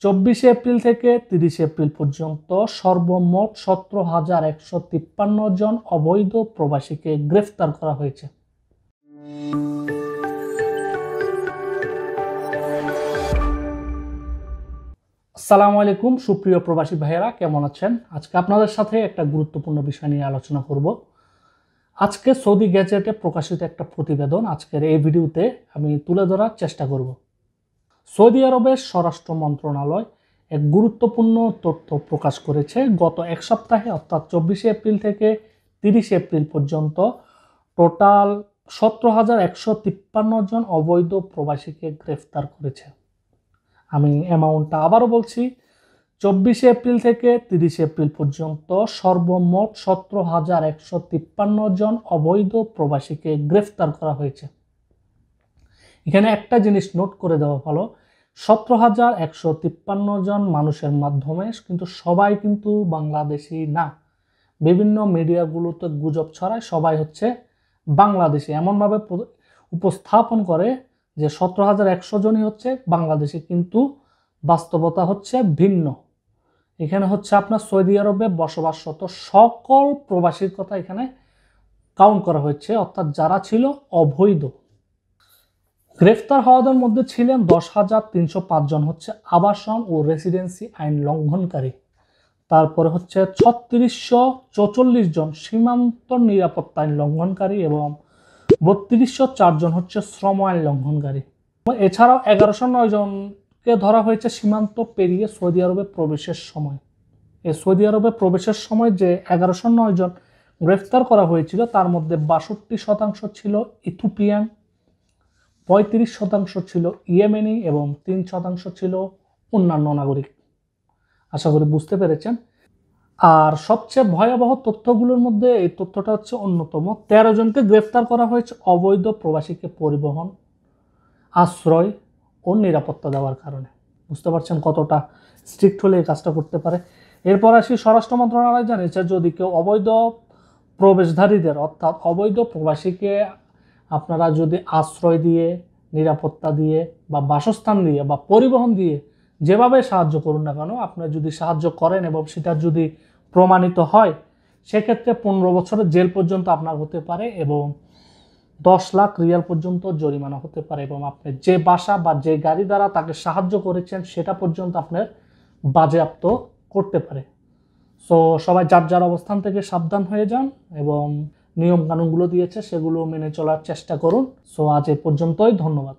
April থেকে 30 April পর্যন্ত সর্বমোট 17,153 জন অবৈধ প্রবাসীকে গ্রেফতার করা হয়েছে। আসসালামু আলাইকুম সুপ্রিয় প্রবাসী ভাইয়েরা, কেমন আছেন? আজকে আপনাদের সাথে একটা গুরুত্বপূর্ণ বিষয় নিয়ে আলোচনা করব। আজকে সৌদি গ্যাজেটে প্রকাশিত একটা প্রতিবেদন আজকের এই ভিডিওতে আমি তুলে ধরার চেষ্টা করব। সৌদি আরবের স্বরাষ্ট্র মন্ত্রণালয় এক গুরুত্বপূর্ণ তথ্য প্রকাশ করেছে। গত এক সপ্তাহে অর্থাৎ 24 এপ্রিল থেকে 30 এপ্রিল পর্যন্ত টোটাল 17,153 জন অবৈধ প্রবাসীকে গ্রেফতার করেছে। আমি অ্যামাউন্টটা আবারও বলছি, 24 এপ্রিল থেকে 30 এপ্রিল পর্যন্ত সর্বমোট 17,153 জন অবৈধ প্রবাসীকে গ্রেফতার করা হয়েছে। এখানে একটা জিনিস নোট করে দেওয়া ভালো, 17,153 জন মানুষের মাধ্যমে কিন্তু সবাই কিন্তু বাংলাদেশি না। বিভিন্ন মিডিয়াগুলোতে গুজব ছড়ায় সবাই হচ্ছে বাংলাদেশি, এমনভাবে উপস্থাপন করে যে 17,100 জনই হচ্ছে বাংলাদেশি, কিন্তু বাস্তবতা হচ্ছে ভিন্ন। এখানে হচ্ছে আপনার সৌদি আরবে বসবাসরত সকল প্রবাসীর কথা এখানে কাউন্ট করা হয়েছে, অর্থাৎ যারা ছিল অবৈধ। গ্রেফতার হওয়াদের মধ্যে ছিলেন 10,305 জন হচ্ছে আবাসন ও রেসিডেন্সি আইন লঙ্ঘনকারী। তারপরে হচ্ছে 3644 জন সীমান্ত নিরাপত্তা আইন লঙ্ঘনকারী এবং 3204 জন হচ্ছে শ্রম আইন লঙ্ঘনকারী। এছাড়াও 1109 জনকে ধরা হয়েছে সীমান্ত পেরিয়ে সৌদি আরবে প্রবেশের সময়। এই সৌদি আরবে প্রবেশের সময় যে 1109 জন গ্রেফতার করা হয়েছিল তার মধ্যে 62% ছিল ইথিওপিয়ান, 35% ছিল ইয়েমেনি এবং 3% ছিল অন্যান্য নাগরিক। আশা করি বুঝতে পেরেছেন। আর সবচেয়ে ভয়াবহ তথ্যগুলোর মধ্যে এই তথ্যটা হচ্ছে অন্যতম। 13 জনকে গ্রেফতার করা হয়েছে অবৈধ প্রবাসীকে পরিবহন, আশ্রয় ও নিরাপত্তা দেওয়ার কারণে। বুঝতে পারছেন কতটা স্ট্রিক্ট হলে এই কাজটা করতে পারে। এরপর আসি, স্বরাষ্ট্র মন্ত্রণালয় জানিয়েছে যদি কেউ অবৈধ প্রবেশধারীদের অর্থাৎ অবৈধ প্রবাসীকে আপনারা যদি আশ্রয় দিয়ে, নিরাপত্তা দিয়ে বা বাসস্থান দিয়ে বা পরিবহন দিয়ে যেভাবে সাহায্য করুন না কেন, আপনারা যদি সাহায্য করেন এবং সেটা যদি প্রমাণিত হয়, সেক্ষেত্রে 15 বছরের জেল পর্যন্ত আপনার হতে পারে এবং 10 লাখ রিয়াল পর্যন্ত জরিমানা হতে পারে, এবং আপনি যে বাসা বা যে গাড়ি দ্বারা তাকে সাহায্য করেছেন সেটা পর্যন্ত আপনার বাজেয়াপ্ত করতে পারে। সো সবাই যার যার অবস্থান থেকে সাবধান হয়ে যান এবং নিয়ম কানুনগুলো দিয়েছে সেগুলো মেনে চলার চেষ্টা করুন। সো আজ এ পর্যন্তই, ধন্যবাদ।